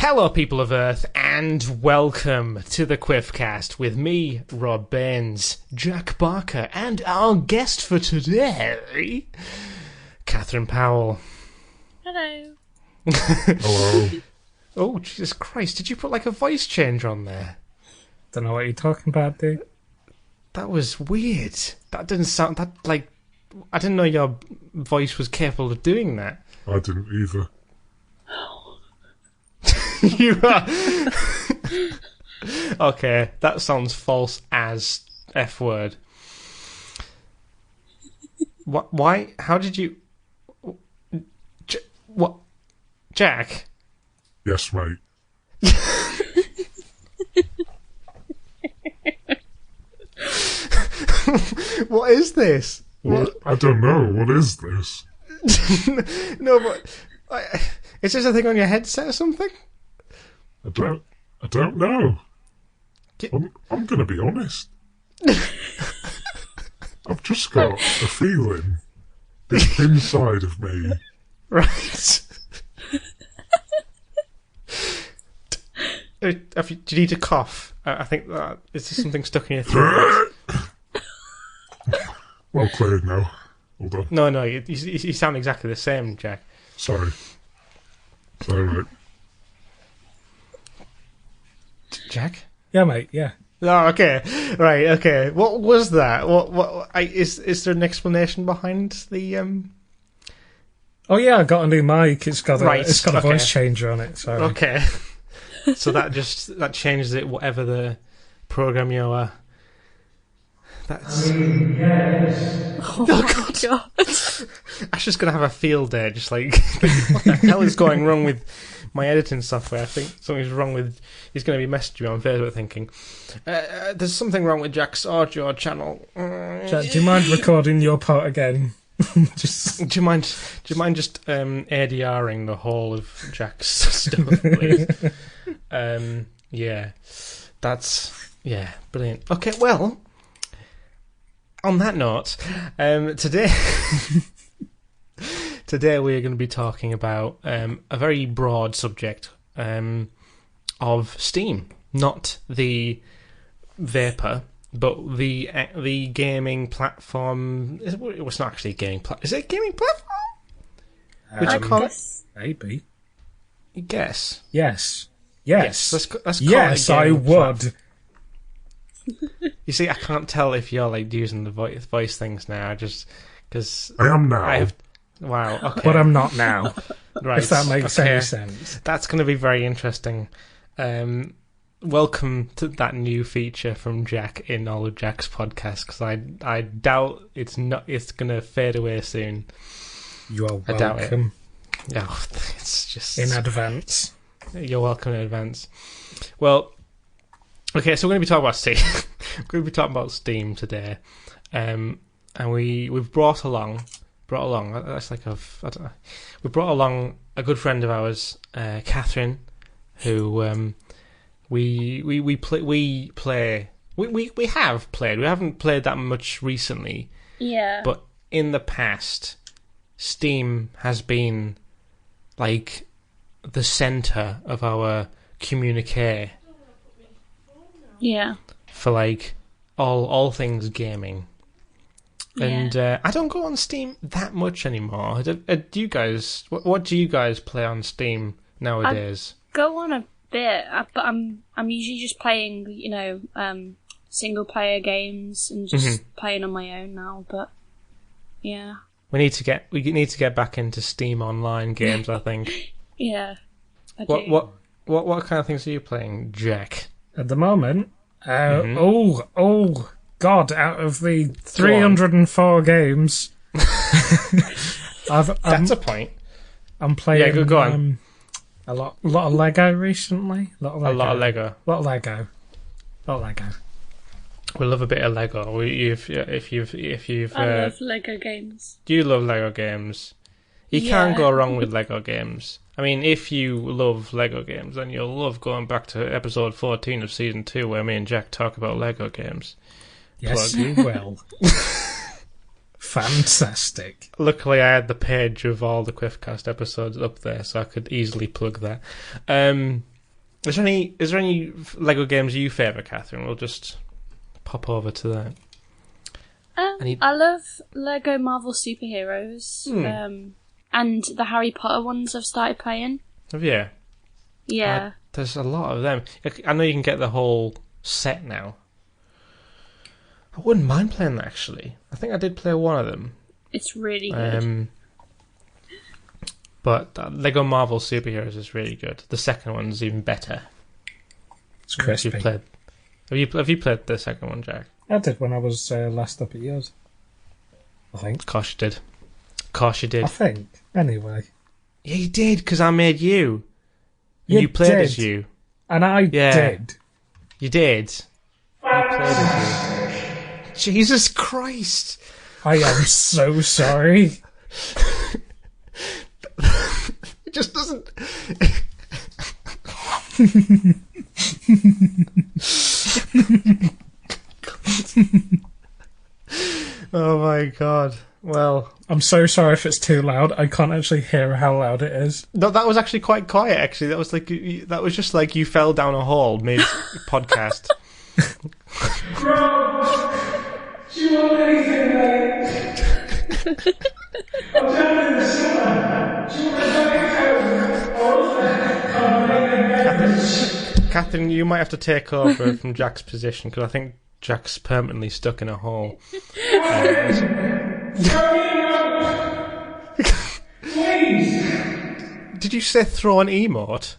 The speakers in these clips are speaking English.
Hello, people of Earth, and welcome to the Quiffcast with me, Rob Baines, Jack Barker, and our guest for today, Kathrine Powell. Hello. Hello. Oh, Jesus Christ, did you put like a voice change on there? Don't know what you're talking about, dude. That was weird. That didn't sound that like... I didn't know your voice was capable of doing that. I didn't either. You are... Okay, that sounds false as F word. What? Why? How did you... What? Jack? Yes, mate. What is this? What? I don't know. What is this? No, but... is this a thing on your headset or something? I don't know. I'm going to be honest. I've just got a feeling deep inside of me. Right. Do you need to cough? I think that... Is there something stuck in your throat? Well, cleared now. Hold on. No, you sound exactly the same, Jack. Sorry. Right. Jack? Yeah, mate, yeah. Oh, okay. Right, okay. What was that? Is there an explanation behind the... Oh, yeah, I got a new mic. It's got a okay. voice changer on it, so... Okay. So that changes it, whatever the program you are... That's... Yes. Oh my god. Ash is going to have a field day, just like, what the hell is going wrong with my editing software? I think something's wrong with... He's going to be messaging me on Facebook thinking, there's something wrong with Jack's audio channel. Jack, do you mind recording your part again? Do you mind just ADRing the whole of Jack's stuff, please? Yeah. That's... Yeah, brilliant. Okay, well... On that note, today we are going to be talking about a very broad subject of Steam, not the vapor, but the gaming platform. It's not actually a gaming platform. Is it a gaming platform? Would you call it? Maybe. You guess. Yes. Let's call yes, it a I gaming would. platform. You see, I can't tell if you're like using the voice things now, just because I am now. Wow, okay. But I'm not now. Right, if that makes okay. any sense. That's going to be very interesting. Welcome to that new feature from Jack in all of Jack's podcasts, because I doubt it's going to fade away soon. You are welcome. I doubt it. Yeah, it's just in advance. You're welcome in advance. Well. Okay, so we're going to be talking about Steam. We're going to be talking about Steam today, and we've brought along. That's like we brought along a good friend of ours, Kathrine, who we have played. We haven't played that much recently. Yeah. But in the past, Steam has been like the centre of our communique. Yeah. For like all things gaming. Yeah. And I don't go on Steam that much anymore. Do you guys? What do you guys play on Steam nowadays? I go on a bit, but I'm usually just playing, single player games and just playing on my own now. But yeah, we need to get back into Steam Online games. I think. Yeah. I do. What kind of things are you playing, Jack? At the moment, oh God! Out of the 304 games, that's a point. I'm playing. Yeah, go on. A lot of Lego recently. A lot of Lego. We love a bit of Lego. If you've I love Lego games. Do you love Lego games? You can't go wrong with Lego games. I mean, if you love Lego games, then you'll love going back to episode 14 of season 2, where me and Jack talk about Lego games. Yes, you will. Fantastic. Luckily, I had the page of all the Quiffcast episodes up there, so I could easily plug that. Is there any Lego games you favour, Catherine? We'll just pop over to that. I love Lego Marvel Superheroes, and the Harry Potter ones I've started playing. Have you? Yeah. There's a lot of them. I know you can get the whole set now. I wouldn't mind playing that, actually. I think I did play one of them. It's really good. But Lego Marvel Superheroes is really good. The second one's even better. It's crispy. Have you played the second one, Jack? I did when I was last up at yours. I think. Of course you did. I think. Anyway. Yeah, you did, because I made you. You played as you. And I did. You did. You played as you. Jesus Christ. I am so sorry. It just doesn't... Oh my god. Well, I'm so sorry if it's too loud. I can't actually hear how loud it is. no, that was actually quite quiet. Actually, that was just like you fell down a hole mid podcast. Do you want anything, mate? I'm down in the cellar. Do you want anything? Catherine, you might have to take over from Jack's position because I think Jack's permanently stuck in a hole. Please. Did you say throw an emote?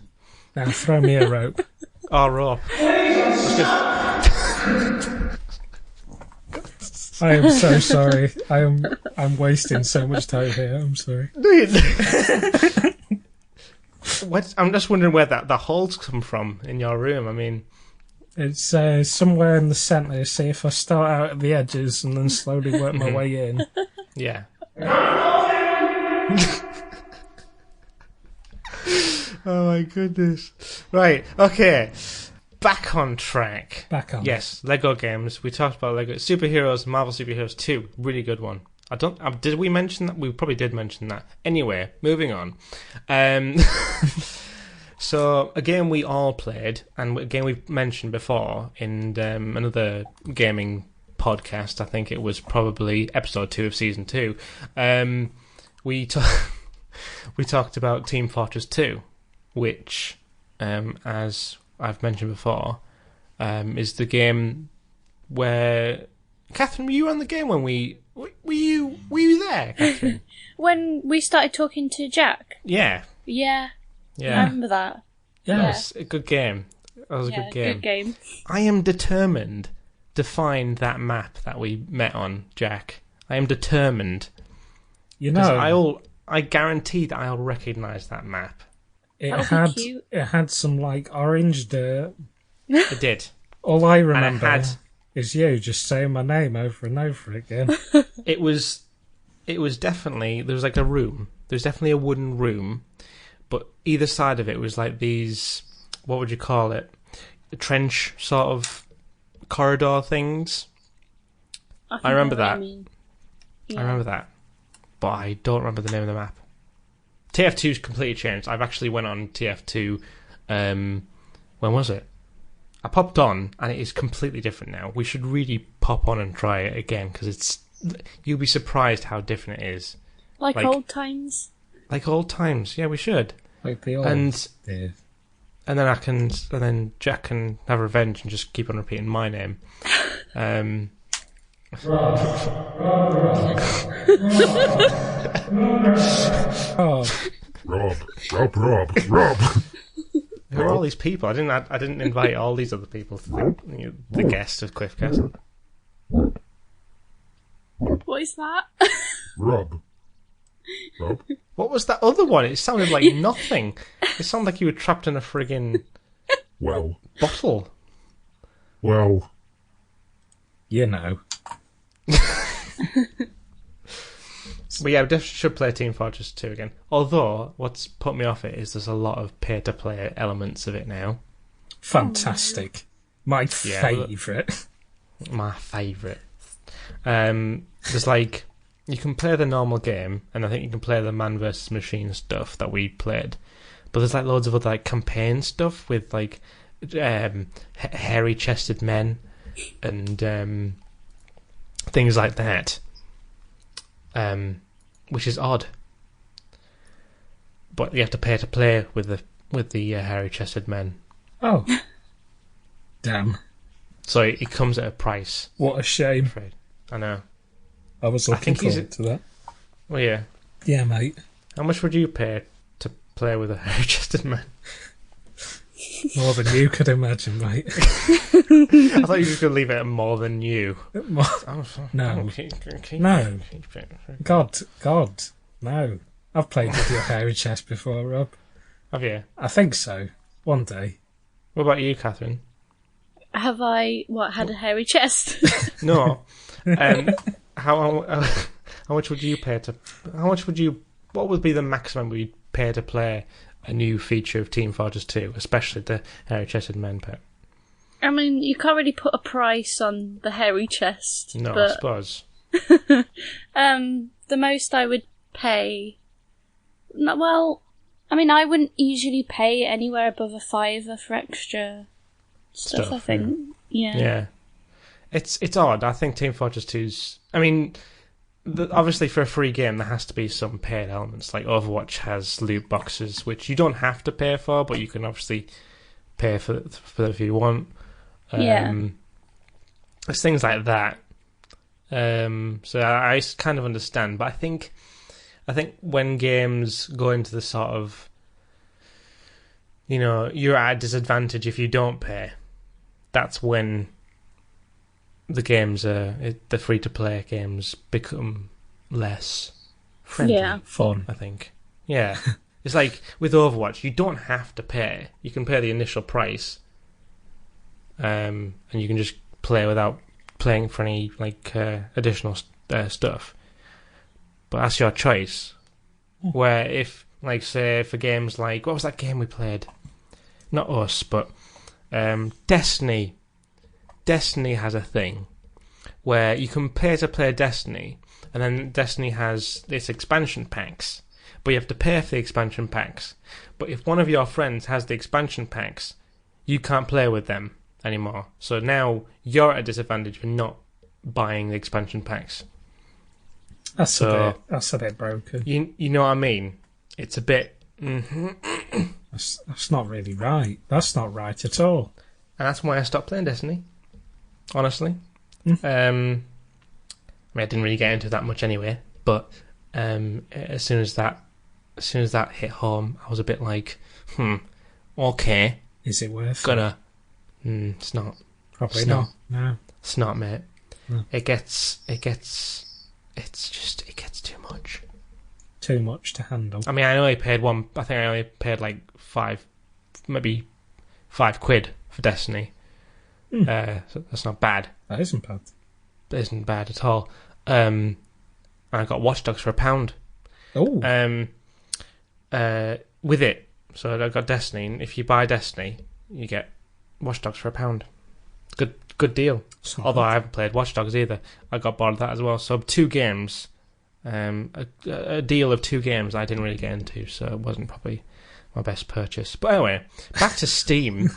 Now throw me a rope. Oh, rope. I am so sorry. I'm wasting so much time here. I'm sorry. I'm just wondering where the holes come from in your room. I mean, it's somewhere in the centre. See if I start out at the edges and then slowly work my way in. Yeah. Oh my goodness. Right, okay. Back on track. Yes, Lego games. We talked about Lego Superheroes, Marvel Superheroes 2. Really good one. Did we mention that? We probably did mention that. Anyway, moving on. So, a game we all played, and a game we've mentioned before in another gaming podcast. I think it was probably episode 2 of season 2. We talked about Team Fortress 2, which, as I've mentioned before, is the game where... Catherine, were you on the game when were you there, Catherine? When we started talking to Jack? Yeah. Yeah. I remember that. Yeah. That was a good game. That was a good game. Good game. I am determined to find that map that we met on, Jack. I am determined. You know... I guarantee that I'll recognise that map. It had some like orange dirt. It did. All I remember is you just saying my name over and over again. It was definitely, there was like a room. There was definitely a wooden room, but either side of it was like these, what would you call it? Trench sort of corridor things. I remember that. Yeah. I remember that. But I don't remember the name of the map. TF2's completely changed. I've actually went on TF2. When was it? I popped on, and it is completely different now. We should really pop on and try it again because you'll be surprised how different it is. Like old times. Like old times. Yeah, we should. Like the old days. And then Jack can have revenge and just keep on repeating my name. Rob. Who are all these people? I didn't invite all these other people to the guest of Cliffcast. What is that? Rob. What was that other one? It sounded like nothing. It sounded like you were trapped in a friggin' bottle. Well, you know. But yeah, we definitely should play Team Fortress 2 again. Although, what's put me off it is there's a lot of pay-to-play elements of it now. Fantastic. My favourite. My favourite. There's like, you can play the normal game, and I think you can play the man versus machine stuff that we played. But there's like loads of other like campaign stuff with like hairy-chested men and things like that, which is odd. But you have to pay to play with the hairy-chested men. Oh, damn! So it comes at a price. What a shame. I'm afraid. I know. I was looking forward to that. Well, yeah. Yeah, mate. How much would you pay to play with a hairy-chested man? More than you could imagine, mate. I thought you were going to leave it at more than you. No. No. God, no. I've played with your hairy chest before, Rob. Have you? I think so. One day. What about you, Kathrine? Have I had a hairy chest? No. How much would you pay to? What would be the maximum we'd pay to play a new feature of Team Fortress 2, especially the hairy-chested men pet? I mean, you can't really put a price on the hairy chest. No, but, I suppose. The most I would pay. Well, I mean, I wouldn't usually pay anywhere above a £5 for extra stuff. I think, yeah. Yeah, it's odd. I think Team Fortress 2's. I mean, obviously for a free game there has to be some paid elements. Like Overwatch has loot boxes, which you don't have to pay for, but you can obviously pay for if you want. There's things like that. So I kind of understand, but I think when games go into the sort of, you're at a disadvantage if you don't pay, that's when the games the free-to-play games become less friendly. Yeah. Fun. I think. Yeah. It's like with Overwatch, you don't have to pay. You can pay the initial price, and you can just play without paying for any additional stuff. But that's your choice. Where if, say, for games like... What was that game we played? Not us, but Destiny. Destiny has a thing where you can pay to play Destiny, and then Destiny has its expansion packs, but you have to pay for the expansion packs. But if one of your friends has the expansion packs, you can't play with them anymore. So now you're at a disadvantage for not buying the expansion packs. That's a bit broken. You know what I mean? It's a bit... That's not really right. That's not right at all. And that's why I stopped playing Destiny, honestly. Mm. I mean, I didn't really get into that much anyway, but as soon as that hit home, I was a bit like, okay. Is it worth it? It's not. Probably it's not. No. It's not, mate. No. It gets too much. Too much to handle. I mean, I only paid like £5 for Destiny. So that's not bad. That isn't bad. That isn't bad at all. And I got Watch Dogs for £1. Oh. With it. So I got Destiny, and if you buy Destiny, you get Watch Dogs for £1. Good deal. Although I haven't played Watch Dogs either. I got bored of that as well. So 2 games, a deal of 2 games I didn't really get into, so it wasn't probably my best purchase. But anyway, back to Steam.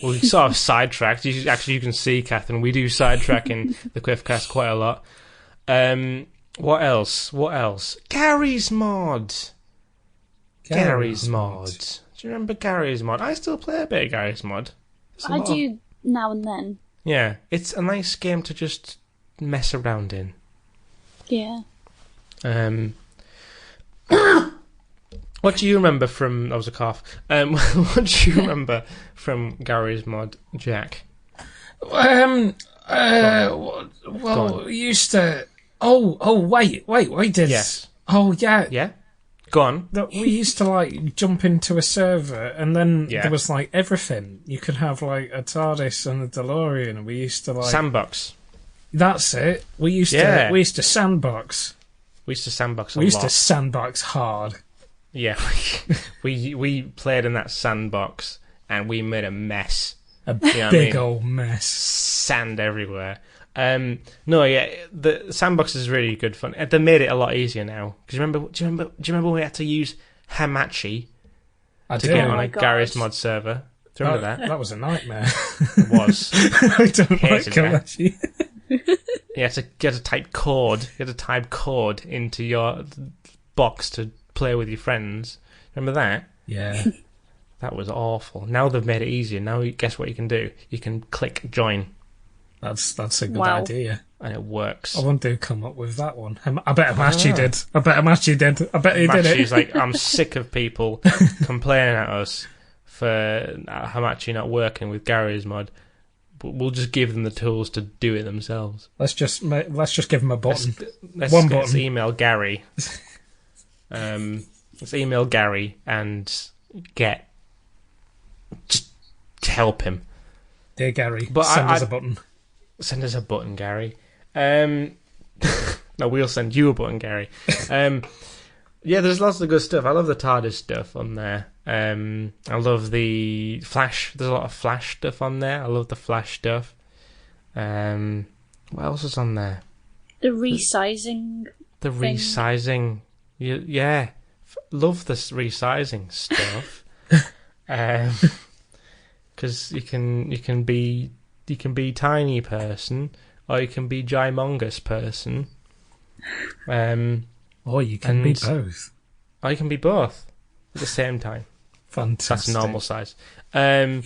We sort of sidetracked. You can see, Kathrine, we do sidetrack in the Quiffcast quite a lot. What else? Gary's Mod. Gary's Mod. Do you remember Gary's Mod? I still play a bit of Gary's Mod. I do now and then. Yeah, it's a nice game to just mess around in. Yeah. What do you remember from... That was a cough. What do you remember from Gary's Mod, Jack? Well, we used to... wait, did... Yes. Oh, yeah. Yeah? Go on. We used to, jump into a server, and then there was, everything. You could have, a TARDIS and a DeLorean, and we used to, Sandbox. That's it. We used to sandbox. We used to sandbox a lot. We used to sandbox hard. Yeah. we played in that sandbox, and we made a mess. Big old mess. Sand everywhere. The sandbox is really good fun. They made it a lot easier now. Because do you remember when we had to use Hamachi I to do. get Oh on my a God. Garry's Mod server. Do you remember that? That was a nightmare. It was. I don't like Hated that. Kalashi. You had to type code. You had to type code into your box to play with your friends. Remember that? Yeah. That was awful. Now they've made it easier. Now, guess what you can do? You can click join, That's a good Wow. idea. and it works. I wonder who come up with that one. I bet Hamachi did. I bet Hamachi did. I bet he did it. Hamachi's like, I'm sick of people complaining at us for Hamachi not working with Garry's Mod. But we'll just give them the tools to do it themselves. Let's just give him a button. Let's email Gary. Let's email Gary and just help him. Dear Gary, But send us a button. Send us a button, Gary. No, we'll send you a button, Gary. Yeah, there's lots of good stuff. I love the TARDIS stuff on there. I love the Flash. There's a lot of Flash stuff on there. I love the Flash stuff. What else is on there? The resizing. The thing. resizing. Yeah. Love this resizing stuff. Because you can be tiny person, or you can be gymongous person. Or you can be both. Or you can be both at the same time. Fantastic. That's normal size. There's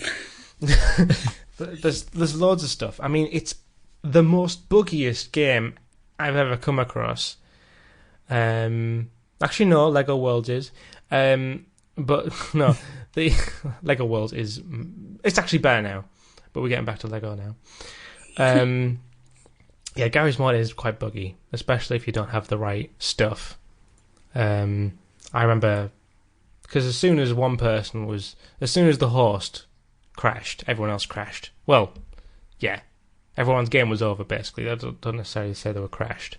loads of stuff. I mean, it's the most buggiest game I've ever come across. Actually, no, Lego Worlds is. But no, the Lego Worlds is. It's actually better now. But we're getting back to Lego now. Yeah, Garry's Mod is quite buggy, especially if you don't have the right stuff. I remember because as soon as the host crashed, everyone else crashed. Well, yeah, everyone's game was over basically. I don't necessarily say they were crashed.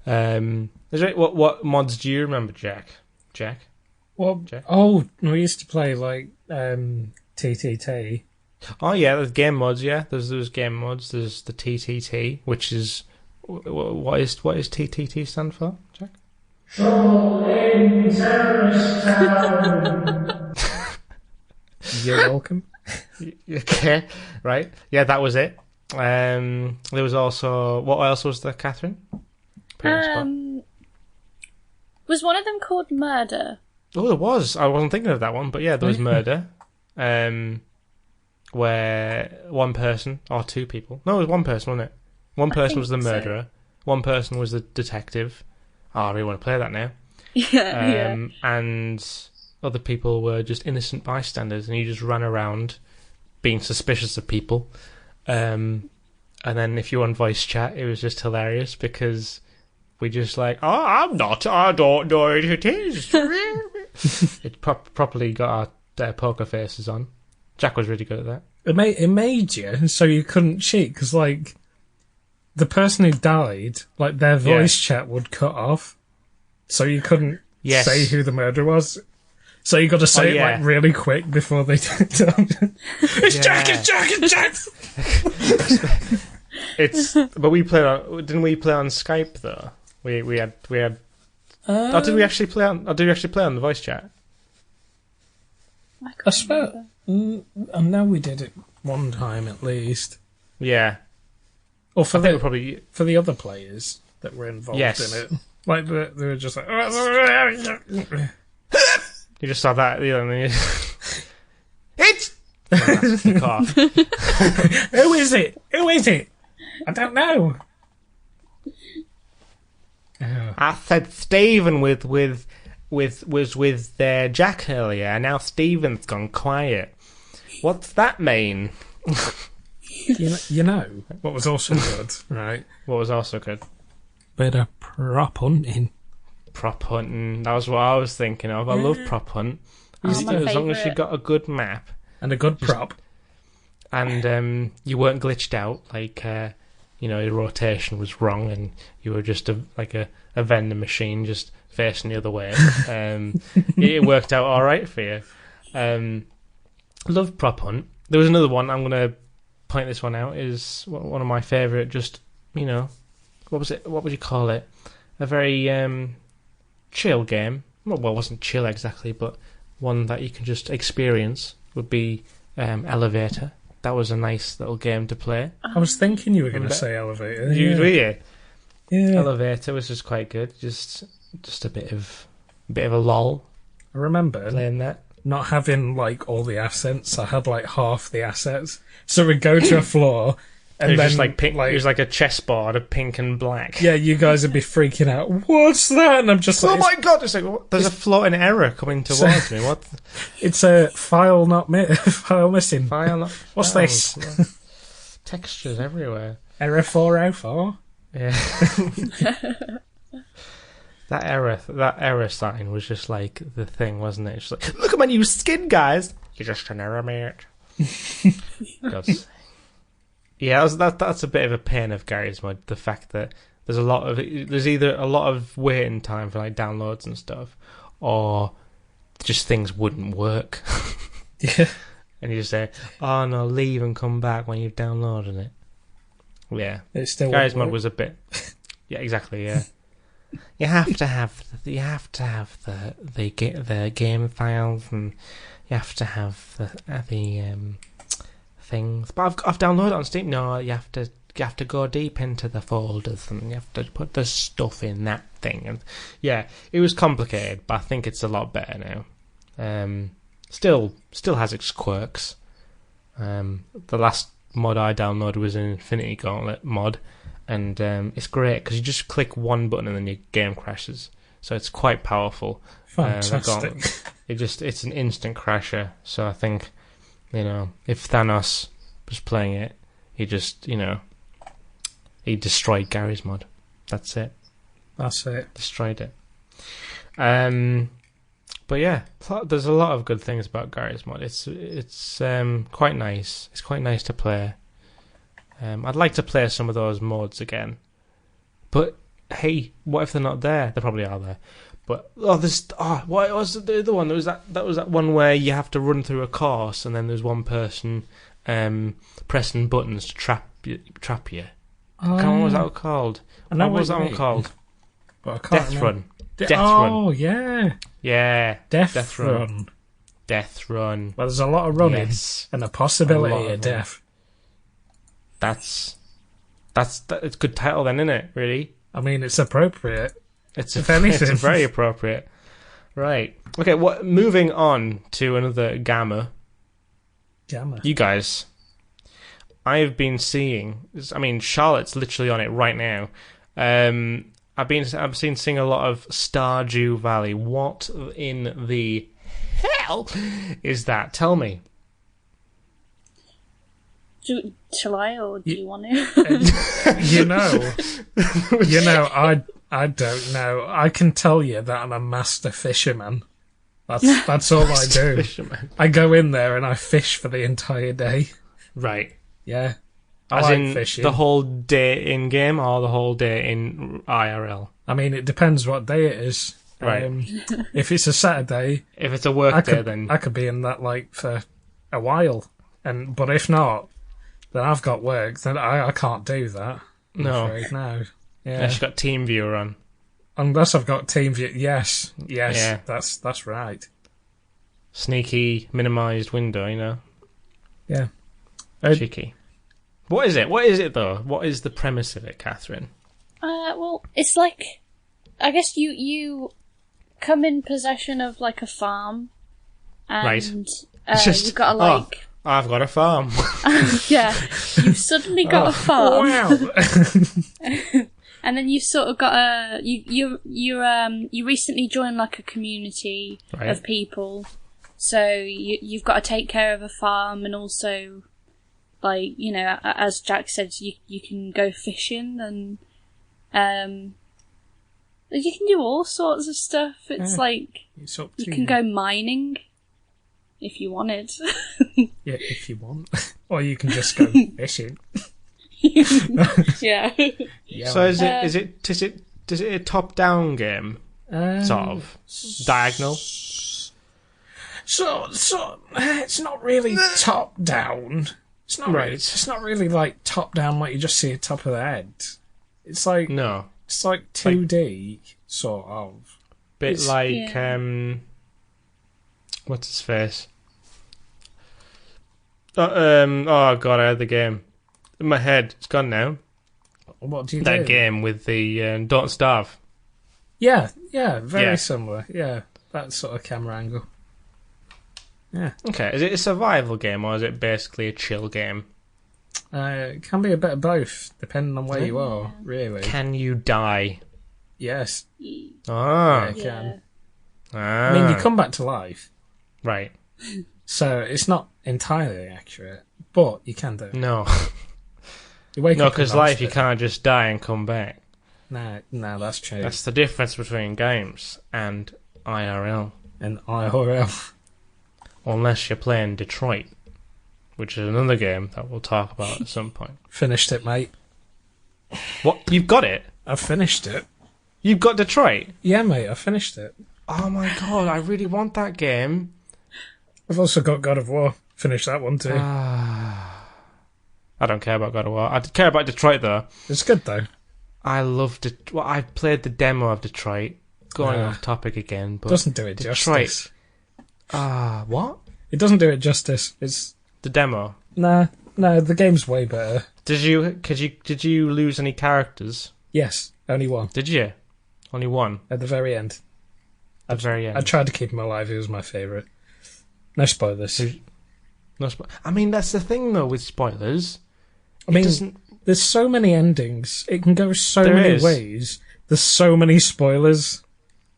What mods do you remember, Jack? Well, Jack? oh, we used to play like TTT. Oh yeah, there's game mods. Yeah, there's game mods. There's the TTT, which is what is TTT stand for, Jack? Trouble in Terrorist Town. You're welcome. Okay, right. Yeah, that was it. There was also what else was there, Catherine? Was one of them called Murder? Oh, there was. I wasn't thinking of that one, but yeah, there was Murder. Where one person or two people. No, it was one person, wasn't it? One person was the murderer. One person was the detective. Oh, I really want to play that now. Yeah. And other people were just innocent bystanders, and you just ran around being suspicious of people. And then if you were on voice chat, it was just hilarious because we just like, oh, I'm not. I don't know what it is. It properly got our poker faces on. Jack was really good at that. It made you so you couldn't cheat because, like, the person who died, like, their voice chat would cut off, so you couldn't say who the murderer was. So you got to say it like really quick before they did it. It's Jack! It's Jack! It's Jack! But we played on. Didn't we play on Skype though? We had. Or did we actually play on? Or did we actually play on the voice chat? I swear. I know we did it one time at least. Yeah. Or for probably for the other players that were involved in it. Like they were just like. You just saw that, and then you. It's. The car. Who is it? Who is it? I don't know. I said Stephen was with Jack earlier, and now Stephen's gone quiet. What's that mean? You know what was also good, right? What was also good? Bit of prop hunting. Prop hunting. That was what I was thinking of. I love prop hunt. As long as you got a good map and a good prop, and you weren't glitched out, like your rotation was wrong, and you were just a vending machine just facing the other way. It worked out all right for you. Love prop hunt. There was another one. I'm gonna point this one out. Is one of my favourite. Just what was it? What would you call it? A very chill game. Well, it wasn't chill exactly, but one that you can just experience would be Elevator. That was a nice little game to play. I was thinking you were going to say Elevator. Yeah. Yeah. Elevator was just quite good. Just a bit of a lull. I remember playing that. Not having like all the assets. I had like half the assets. So we'd go to a floor and it was then just like pink, it was like a chessboard of pink and black. Yeah, you guys would be freaking out. What's that? And I'm just like, oh my god! It's like there's a floating error coming towards me. What? It's a file file missing. File not. What's this? Textures everywhere. Error 404. Yeah. That error sign was just like the thing, wasn't it? It's like, look at my new skin, guys. You're just an error, mate. Yeah, that's a bit of a pain of Garry's Mod. The fact that there's either a lot of waiting time for like downloads and stuff, or just things wouldn't work. Yeah, and you just say, "Oh no, leave and come back when you've downloaded it." Yeah, it still Garry's Mod was a bit. Yeah, exactly. Yeah. You have to have the game files, and you have to have the things. But I've downloaded it on Steam. No, you have to go deep into the folders, and you have to put the stuff in that thing. And yeah, it was complicated, but I think it's a lot better now. Still has its quirks. The last mod I downloaded was an Infinity Gauntlet mod. And it's great because you just click one button and then your game crashes. So it's quite powerful. Fantastic. It's an instant crasher. So I think, if Thanos was playing it, he just, he destroyed Garry's Mod. That's it. Destroyed it. But yeah, there's a lot of good things about Garry's Mod. It's quite nice. It's quite nice to play. I'd like to play some of those modes again, but hey, what if they're not there? They probably are there. But what was the other one? There was that one where you have to run through a course, and then there's one person pressing buttons to trap you. What was that called? What was that one called? Death Run. Oh yeah, yeah. Death Run. Death Run. Well, there's a lot of running and a possibility of death. That's a good title then, isn't it? Really? I mean, it's appropriate. It's very appropriate. Right. Okay. Moving on to another Gamma. You guys, I've been seeing. I mean, Charlotte's literally on it right now. I've seen seeing a lot of Stardew Valley. What in the hell is that? Tell me. Shall I, or do you want to? I don't know. I can tell you that I'm a master fisherman. That's all I do. Fisherman. I go in there and I fish for the entire day. Right. Yeah. I like fishing. The whole day in game or the whole day in IRL? I mean, it depends what day it is. Right. If it's a Saturday, if it's a work day, then I could be in that for a while. But if not, then I've got work. Then I can't do that. No. No. Yeah. Unless you've got TeamViewer on. Unless I've got TeamViewer. Yes. Yeah. That's right. Sneaky, minimised window, Yeah. Cheeky. What is it, though? What is the premise of it, Kathrine? Well, it's like, I guess you come in possession of, like, a farm. And, right. You've got to, like... Oh, I've got a farm. Yeah. You've suddenly got a farm. Wow. And then you've sort of got you recently joined, like, a community of people. So you've got to take care of a farm, and also... Like, as Jack said, you can go fishing, and you can do all sorts of stuff. It's like you can go mining if you wanted. Yeah, if you want, or you can just go fishing. Yeah. So is it a top-down game, sort of diagonal? So it's not really top-down. It's not right. It's not really like top down, like you just see the top of the head. It's like It's like 2D sort of. Bit like What's his face? Oh god, I had the game in my head. It's gone now. What do you That do? game with the Don't Starve. Yeah, very similar. Yeah, that sort of camera angle. Yeah. Okay, is it a survival game or is it basically a chill game? It can be a bit of both, depending on where you are, really. Can you die? Yes. Ah. Yeah, it can. Ah. I mean, you come back to life. Right. So it's not entirely accurate, but you can do it. No. You wake No, up because life you can't just die and come back. No, that's true. That's the difference between games and IRL. And IRL. Unless you're playing Detroit, which is another game that we'll talk about at some point. Finished it, mate. What? You've got it? I finished it. You've got Detroit? Yeah, mate, I finished it. Oh my god, I really want that game. I've also got God of War. Finished that one too. I don't care about God of War. I care about Detroit though. It's good though. I loved it. Well, I played the demo of Detroit. Going off topic again, but doesn't do it Detroit, justice. What? It doesn't do it justice. It's The demo. no, the game's way better. Did you lose any characters? Yes, only one Did you? Only one at the very end. at the very end. I tried to keep him alive. He was my favourite. No spoilers. No I mean, that's the thing though with spoilers. I mean, there's so many endings. It can go so many ways. There's so many spoilers.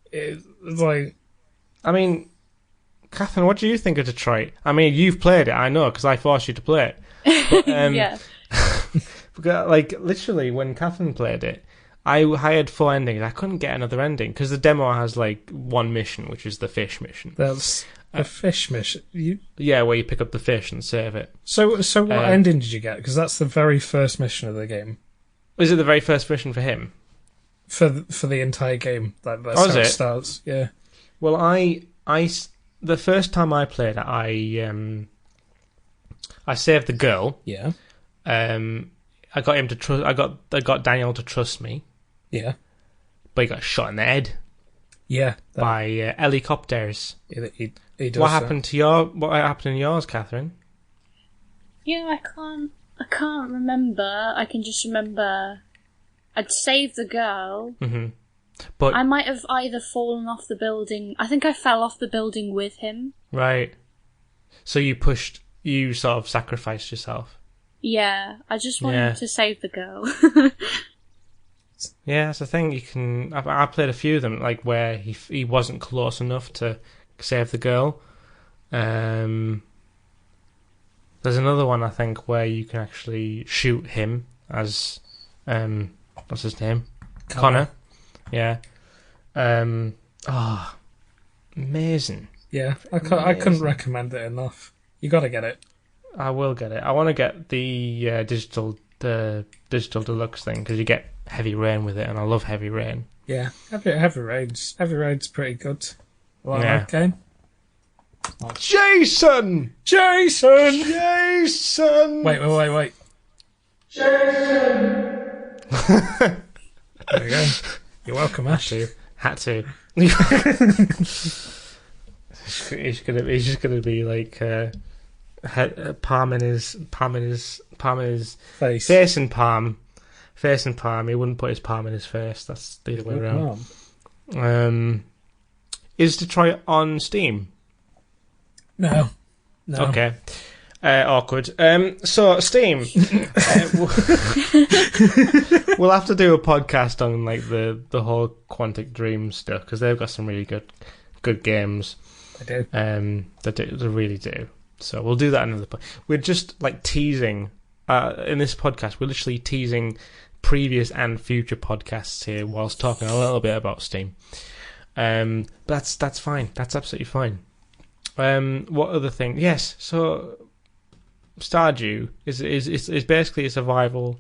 It's like, I mean, Kathrine, what do you think of Detroit? I mean, you've played it, I know, because I forced you to play it. But, Yeah. like, literally, when Kathrine played it, I had 4 endings. I couldn't get another ending, because the demo has, like, one mission, which is the fish mission. that's a fish mission. Yeah, where you pick up the fish and save it. So what ending did you get? Because that's the very first mission of the game. Is it the very first mission for him? For the entire game. That's Oh, how is it it? starts. Yeah. Well, the first time I played it, I saved the girl. Yeah. I got him to trust. I got Daniel to trust me, Yeah. but he got shot in the head Yeah. by helicopters. He does What that. happened to What happened in yours, Kathrine? Yeah, I can't remember. I can just remember I'd saved the girl. Mm-hmm. But I might have either fallen off the building. I think I fell off the building with him. right, so you sort of sacrificed yourself. Yeah, I just wanted to save the girl. Yeah, that's the thing. You can. I played a few of them, like where he wasn't close enough to save the girl. There's another one I think where you can actually shoot him as what's his name? Connor. Yeah. Amazing. Yeah. I couldn't recommend it enough. You got to get it. I will get it. I want to get the digital deluxe thing because you get Heavy Rain with it, and I love Heavy Rain. Yeah. Heavy Rain's pretty good. Well, Yeah. okay. Jason. Jason. Wait. There you go. You're welcome, Ash. Had to. He's just gonna be like palm in his Face. face and palm. He wouldn't put his palm in his face. That's the other way around. Is Detroit on Steam? No. Okay. Awkward. So Steam. We'll have to do a podcast on like the whole Quantic Dream stuff because they've got some really good games. They do. They really do. So we'll do that another point. We're just like teasing in this podcast. We're literally teasing previous and future podcasts here whilst talking a little bit about Steam. That's fine. That's absolutely fine. What other thing? Yes. So Stardew is basically a survival,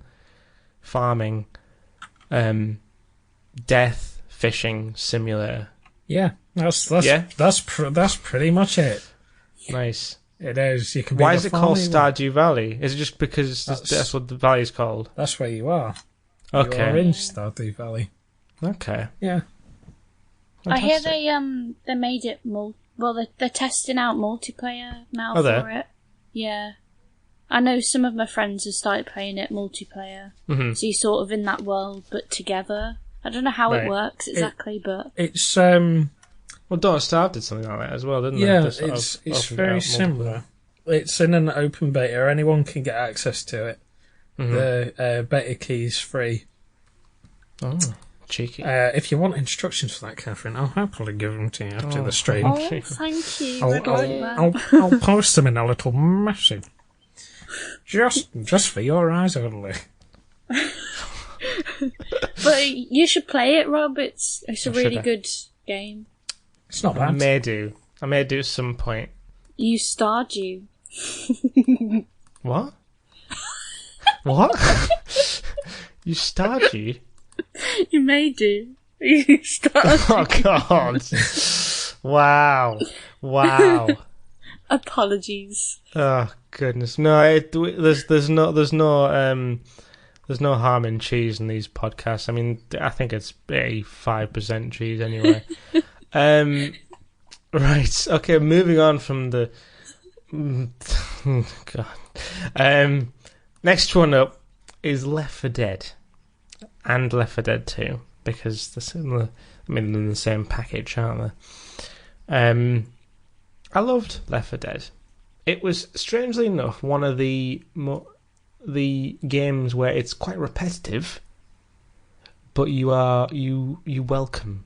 farming, death fishing simulator. Yeah. That's pretty much it. Nice. It is. You can. Be Why the is it called farmer Stardew Valley? Is it just because that's what the valley is called? That's where you are. Okay. You're in Stardew Valley. Okay. Yeah. I hear Fantastic. they made it Well, they're testing out multiplayer now for it. Yeah. I know some of my friends have started playing it multiplayer. Mm-hmm. So you're sort of in that world, but together. I don't know how it works exactly, but... It's, Well, Don't Starve did something like that as well, didn't they? Yeah, it's very similar. It's in an open beta. Anyone can get access to it. Mm-hmm. The beta key is free. Oh, cheeky. If you want instructions for that, Kathrine, I'll happily give them to you after the stream. Oh, thank you. I'll post them in a little message. Just for your eyes only. But you should play it, Rob. It's a really good game. It's not bad. I may do at some point. You Stardew. What? What? You Stardew? You may do. You Stardew. Oh God! Wow. Apologies. Oh goodness! No, there's no harm in cheese in these podcasts. I mean, I think it's 85% cheese anyway. Right. Okay. Moving on from the. God. Next one up is Left 4 Dead, and Left 4 Dead 2, because they're similar. I mean, they're in the same package, aren't they? I loved Left 4 Dead. It was, strangely enough, one of the games where it's quite repetitive, but you welcome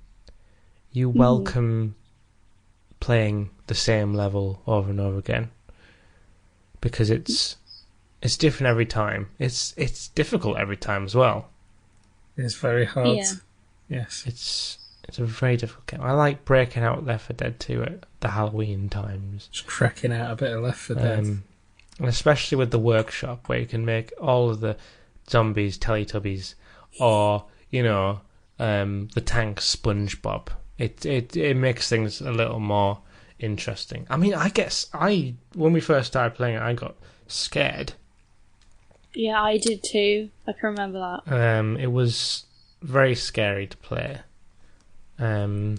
playing the same level over and over again, because it's different every time. It's difficult every time as well. It's very hard. Yeah. Yes. It's a very difficult game. I like breaking out Left 4 Dead 2 at the Halloween times. Just cracking out a bit of Left 4 Dead. And especially with the workshop, where you can make all of the zombies Teletubbies, or, the tank SpongeBob. It makes things a little more interesting. I mean, I guess when we first started playing it, I got scared. Yeah, I did too. I can remember that. It was very scary to play. I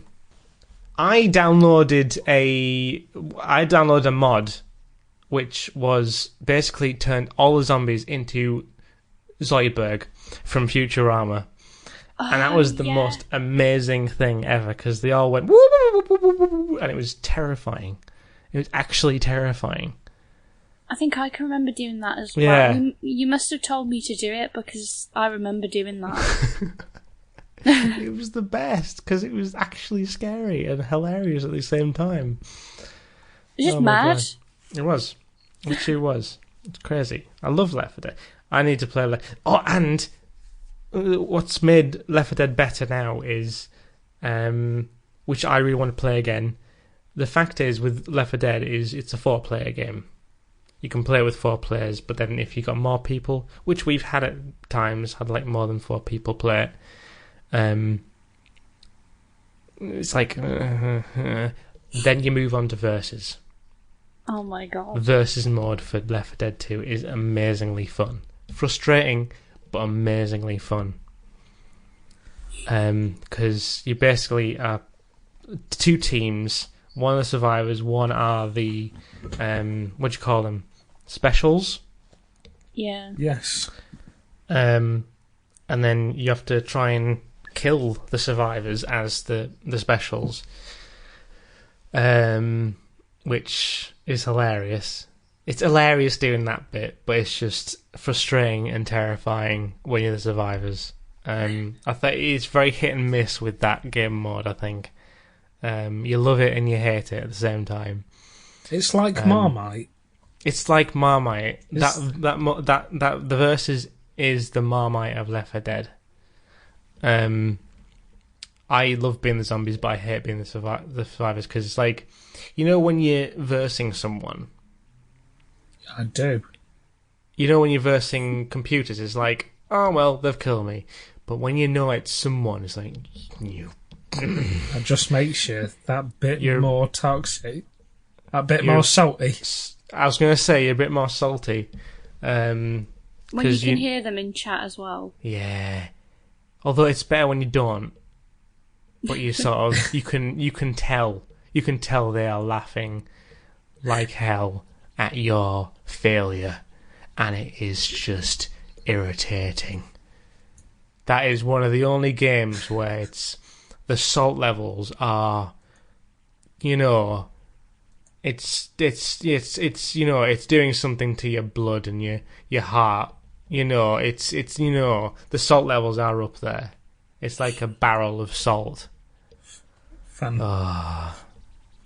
downloaded a mod which was basically turned all the zombies into Zoidberg from Futurama. And that was the most amazing thing ever, because they all went woo, woo, woo, woo, woo, woo, and it was terrifying. It was actually terrifying. I think I can remember doing that as well. Yeah. You must have told me to do it, because I remember doing that. It was the best, because it was actually scary and hilarious at the same time. It's just mad. God. It was. It actually was. It's crazy. I love Left 4 Dead. I need to play Left. Oh, and what's made Left 4 Dead better now is, which I really want to play again. The fact is, with Left 4 Dead, it's a 4-player game. You can play with 4 players, but then if you got more people, which we've had at times, had like more than 4 people play it, it's like then you move on to versus. Oh my god! Versus mode for Left 4 Dead 2 is amazingly fun, frustrating, but amazingly fun. Because you basically are 2 teams. One are the survivors. One are the what do you call them? Specials. Yeah. Yes. And then you have to try and kill the survivors as the specials, which is hilarious. It's hilarious doing that bit, but it's just frustrating and terrifying when you're the survivors. I think it's very hit and miss with that game mode. I think you love it and you hate it at the same time. It's like Marmite. It's like Marmite. That the versus is the Marmite of Left 4 Dead. I love being the zombies, but I hate being the survivors, because it's like, when you're versing someone. I do. When you're versing computers, it's like, oh well, they've killed me. But when you know it's someone, it's like, you. That just makes you that bit more toxic, that bit more salty. I was going to say you're a bit more salty. When you can hear them in chat as well. Yeah. Although it's better when you don't. But you sort of you can tell You can tell they are laughing like hell at your failure, and it is just irritating. That is one of the only games where the salt levels are, it's doing something to your blood and your heart. The salt levels are up there. It's like a barrel of salt.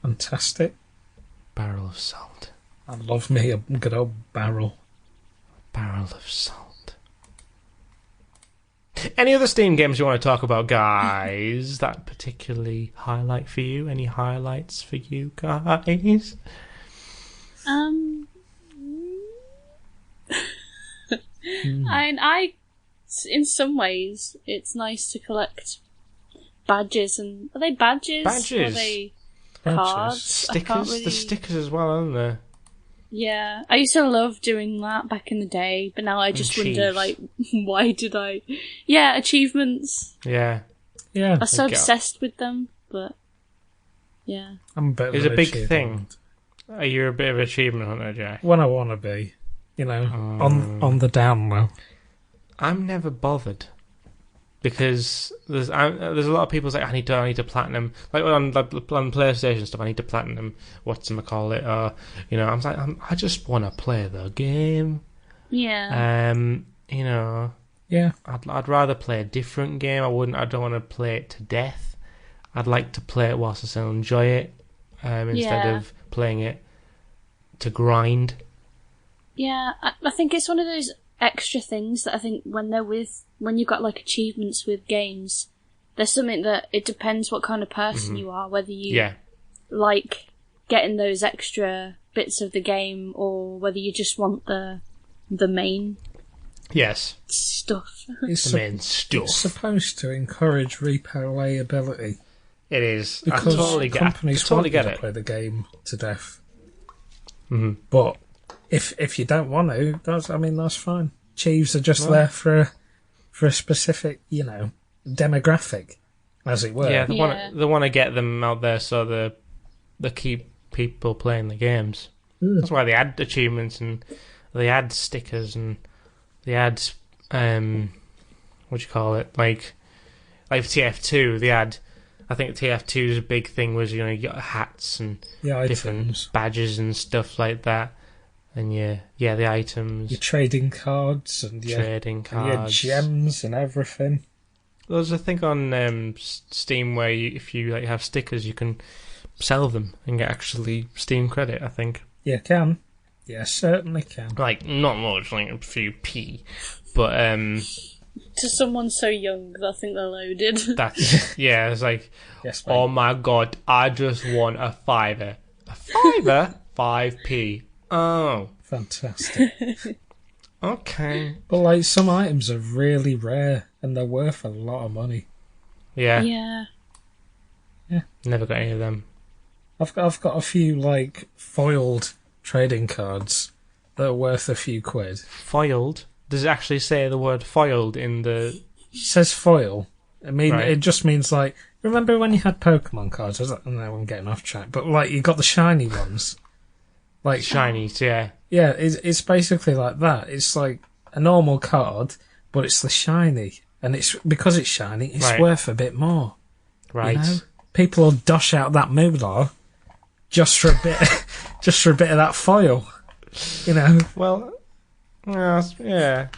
Fantastic. Barrel of salt. I love me a good old barrel. Barrel of salt. Any other Steam games you want to talk about, guys? That particularly highlight for you? Any highlights for you guys? I in some ways, it's nice to collect badges. And are they badges? Badges. Are they Badges. cards? Stickers. The stickers as well, aren't there? Yeah, I used to love doing that back in the day, but now I just wonder, like, why did I? Yeah, achievements. Yeah. Yeah. I'm so obsessed with them, but yeah. I'm a bit of It's an a big achievement. thing. Are you a bit of an achievement hunter, Jack? When I want to be, on the down low. I'm never bothered. Because there's a lot of people say I need to platinum, like on PlayStation stuff. I need to platinum whatchamacallit, or I'm like I just want to play the game. Yeah. Yeah. I'd rather play a different game. I don't want to play it to death. I'd like to play it whilst I still enjoy it, instead of playing it to grind. Yeah, I think it's one of those extra things that I think when you've got like achievements with games, there's something that it depends what kind of person you are, whether you like getting those extra bits of the game or whether you just want the main stuff. It's The main stuff. It's supposed to encourage replayability. It is. Because I totally companies want you to to play the game to death. Mm-hmm. But if you don't want to, that's fine. Achieves are just there for a specific, demographic, as it were. Yeah, they want to get them out there so they keep people playing the games. That's why they add achievements and they add stickers and they add like TF2. They add. I think TF2's big thing was you got hats and different badges and stuff like that. And the items. Your trading cards and your gems and everything. There's a thing on Steam where if you have stickers, you can sell them and get actually Steam credit, I think. You can. Yeah, certainly can. Like, not much, like a few p. But, to someone so young, I think they're loaded. It's like, yes, mate. Oh my god, I just won a fiver. A fiver? 5p. Oh. Fantastic. Okay. But like some items are really rare and they're worth a lot of money. Yeah. Yeah. Never got any of them. I've got a few like foiled trading cards that are worth a few quid. Foiled? Does it actually say the word foiled in the... It says foil. I mean, Right. It just means like... Remember when you had Pokemon cards? I know I'm getting off track, but like you got the shiny ones. Like Shinies, yeah. Yeah, it's basically like that. It's like a normal card, but it's the shiny. And because it's shiny, it's worth a bit more. Right. People will dosh out that moolah just for a bit of that foil. Well, yeah.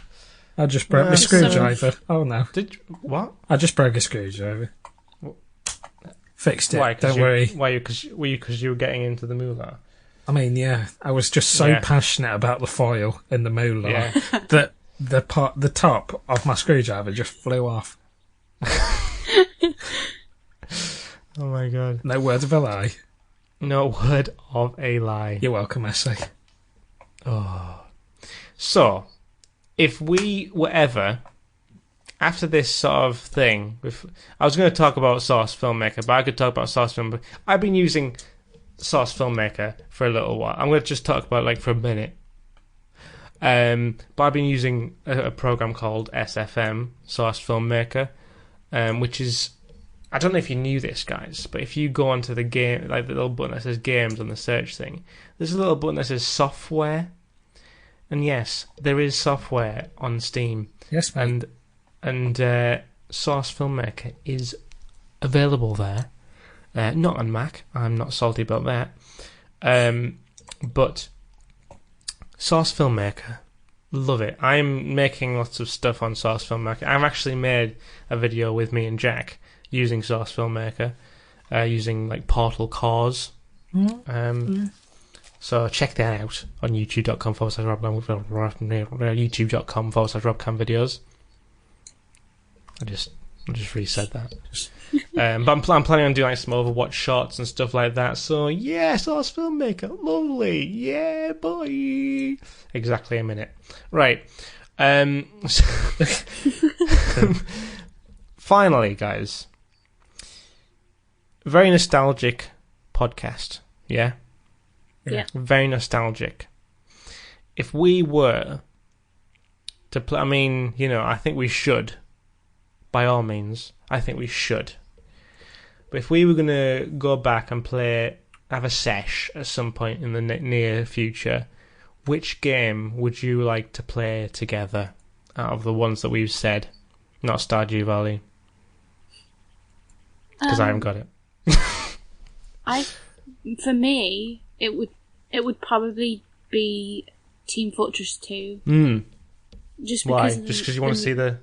I just broke my screwdriver. Oh no. What? I just broke a screwdriver. Fixed it. Why? Don't worry. Why? Because you were getting into the moolah. I mean, yeah, I was just so passionate about the foil in the moolah that the top of my screwdriver just flew off. Oh my god. No word of a lie. No word of a lie. You're welcome, Essay. Oh. So, if we were ever, after this sort of thing, I was going to talk about Source Filmmaker, but I could talk about Source Filmmaker. I've been using Source Filmmaker for a little while. I'm going to just talk about it for a minute. But I've been using a program called SFM, Source Filmmaker, which is I don't know if you knew this, guys, but if you go onto the game, like the little button that says games on the search thing, there's a little button that says software. And yes, there is software on Steam. Yes, mate. And Source Filmmaker is available there. Not on Mac. I'm not salty about that. But Source Filmmaker, love it. I'm making lots of stuff on Source Filmmaker. I've actually made a video with me and Jack using Source Filmmaker, using like Portal Cores. So check that out on youtube.com/robcam videos. I just resaid that. But I'm planning on doing like some Overwatch shots and stuff like that. So yeah, Source Filmmaker, lovely, yeah, boy. Exactly a minute, right? Finally, guys, very nostalgic podcast, yeah. Yeah. Very nostalgic. If we were to play, I mean, I think we should. By all means, I think we should. But if we were going to go back and have a sesh at some point in the near future, which game would you like to play together out of the ones that we've said? Not Stardew Valley. Because I haven't got it. For me, it would probably be Team Fortress 2. Just because why? Just because you want to see the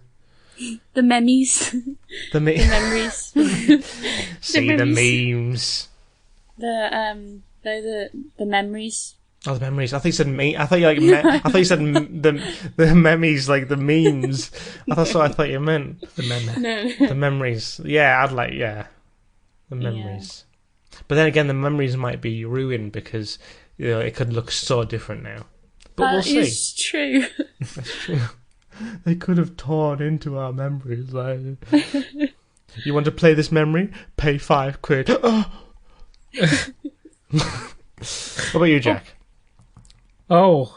memes, the memories, see the memes, the memories. Oh, the memories. I thought you said me. I thought you I thought you said the memes, like the memes. That's what I thought you meant. The memories. Yeah, the memories. Yeah. But then again, the memories might be ruined because it could look so different now. But we'll see. It's true. That's true. They could have torn into our memories. Like, you want to play this memory? Pay £5. Oh. What about you, Jack? Oh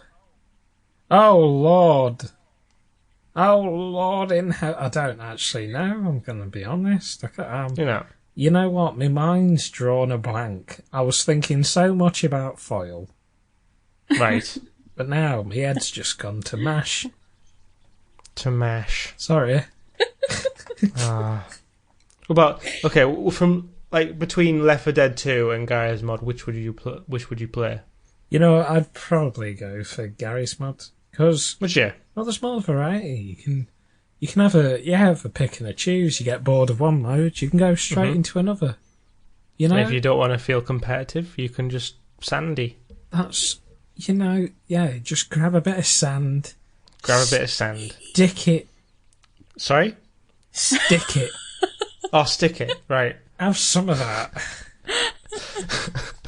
Lord in hell. I don't actually know. I'm going to be honest. You know what? My mind's drawn a blank. I was thinking so much about foil. Right. But now my head's just gone to mash. To mash. Sorry. Okay, from between Left 4 Dead 2 and Gary's Mod, which would you play? I'd probably go for Gary's Mod because would you? Well, there's more variety. You can have a pick and a choose. You get bored of one mode, you can go straight into another. So if you don't want to feel competitive, you can just sandy. That's just grab a bit of sand. Grab a bit of sand. Stick it. Sorry? Stick it. Oh, stick it. Right. Have some of that.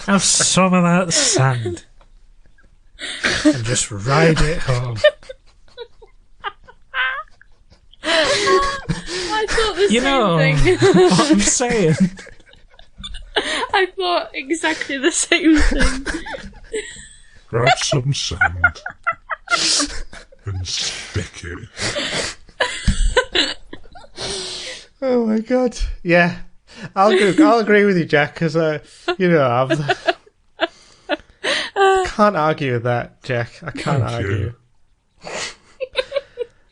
Have some of that sand. And just ride it home. I thought the same thing. What I'm saying. I thought exactly the same thing. Grab some sand. And stick it. Oh my god! Yeah, I'll agree with you, Jack, because I can't argue with that, Jack. I can't argue.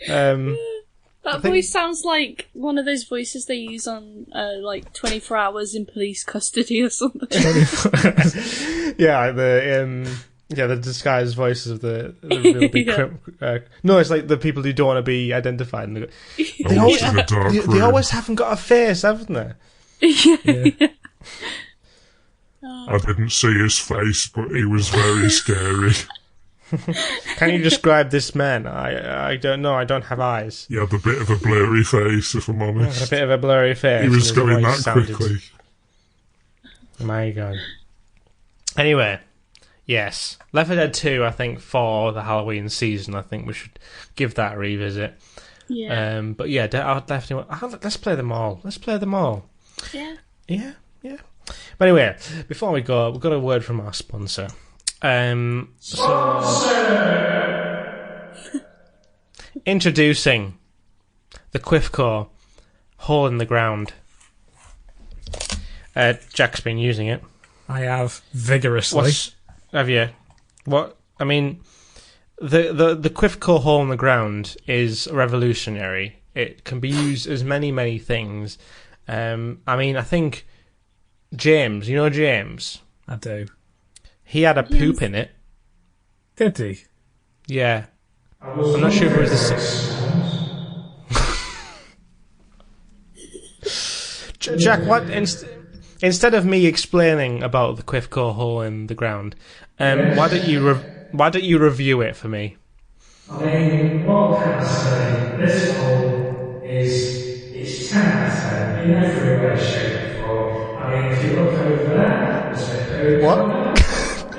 That voice sounds like one of those voices they use on 24 Hours in Police Custody or something. Yeah, the disguised voices of the real big no, it's like the people who don't want to be identified. And they always haven't got a face, haven't they? Yeah. I didn't see his face, but he was very scary. Can you describe this man? I don't know. I don't have eyes. He had a bit of a blurry face, if I'm honest. A bit of a blurry face. He was going that quickly. My God. Anyway. Yes, Left 4 Dead 2, I think, for the Halloween season, I think we should give that a revisit. Yeah. But yeah, I'll definitely... Let's play them all. Yeah. Yeah. But anyway, before we go, we've got a word from our sponsor. Introducing the Quifco Hole in the Ground Jack's been using it. I have vigorously. Have you? What? I mean, the quiff core hole in the ground is revolutionary. It can be used as many things. I mean, I think James, you know James? I do. He had a poop in it. Did he? Yeah. I'm not sure if it was the Jack, what? Instead of me explaining about the quiff core hole in the ground, why don't you review it for me? I mean, what can I say? This hole it's 10 out of 10 in every way, shape, or form. I mean, if you look over there, there's a bit What?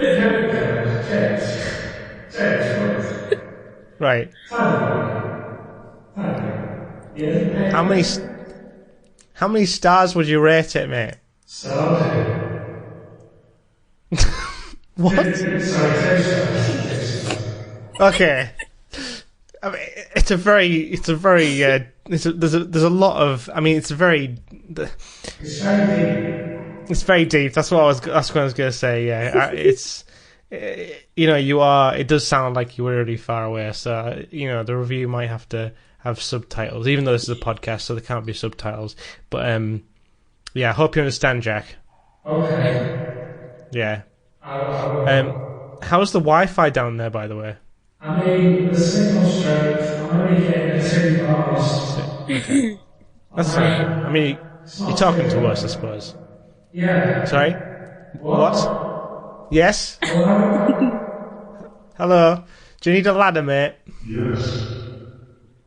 James, please. Right. How many stars would you rate it, mate? What? Okay. I mean, there's a lot of. I mean, it's very deep. That's what I was going to say. Yeah, it's. It does sound like you were really far away. So the review might have to have subtitles, even though this is a podcast, so there can't be subtitles. But I hope you understand, Jack. Okay. Yeah. How's the Wi-Fi down there, by the way? I mean, the signal strength, I'm only getting 2 bars. Okay. That's fine. I mean, you're talking to us, I suppose. Yeah. Sorry? What? Yes? Hello? Do you need a ladder, mate? Yes.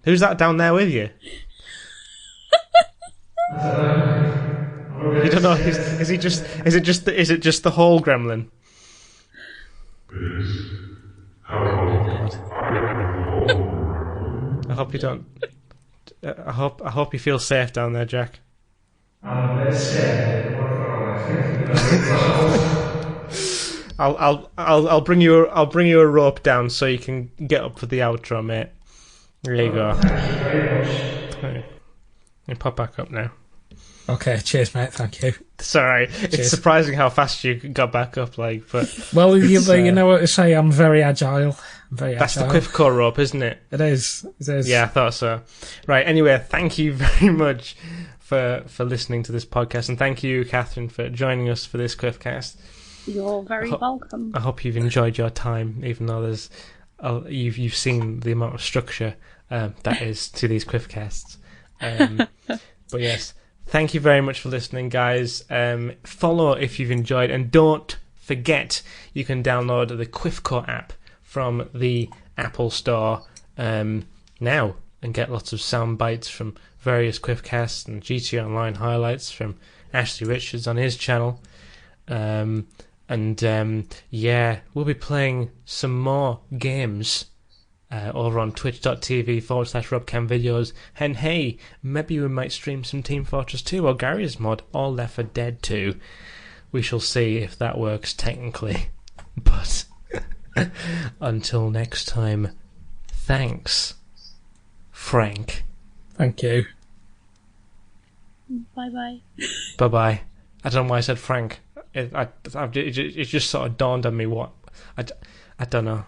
Who's that down there with you? You don't know? Is it just the whole gremlin? It is. Hello. I hope you don't. I hope you feel safe down there, Jack. I'm a bit scared. I'll bring you a rope down so you can get up for the outro, mate. There you go. Thank you very much. Right. You pop back up now. Okay, cheers, mate. Thank you. It's alright. It's surprising how fast you got back up, but well, you know what to say. I'm very agile. That's the quiff core rope, isn't it? It is. Yeah, I thought so. Right. Anyway, thank you very much for listening to this podcast, and thank you, Kathrine, for joining us for this Quiffcast. You're very welcome. I hope you've enjoyed your time, even though you've seen the amount of structure that is to these Quiffcasts. But yes, thank you very much for listening, guys. Follow if you've enjoyed, and don't forget you can download the Quiffcore app from the Apple Store now and get lots of sound bites from various Quiffcasts and GTA Online highlights from Ashley Richards on his channel. We'll be playing some more games over on twitch.tv/RobCamVideos. And hey, maybe we might stream some Team Fortress 2 or Gary's mod or Left 4 Dead 2. We shall see if that works technically. But until next time, thanks, Frank. Thank you. Bye-bye. Bye-bye. I don't know why I said Frank. It just sort of dawned on me what... I don't know.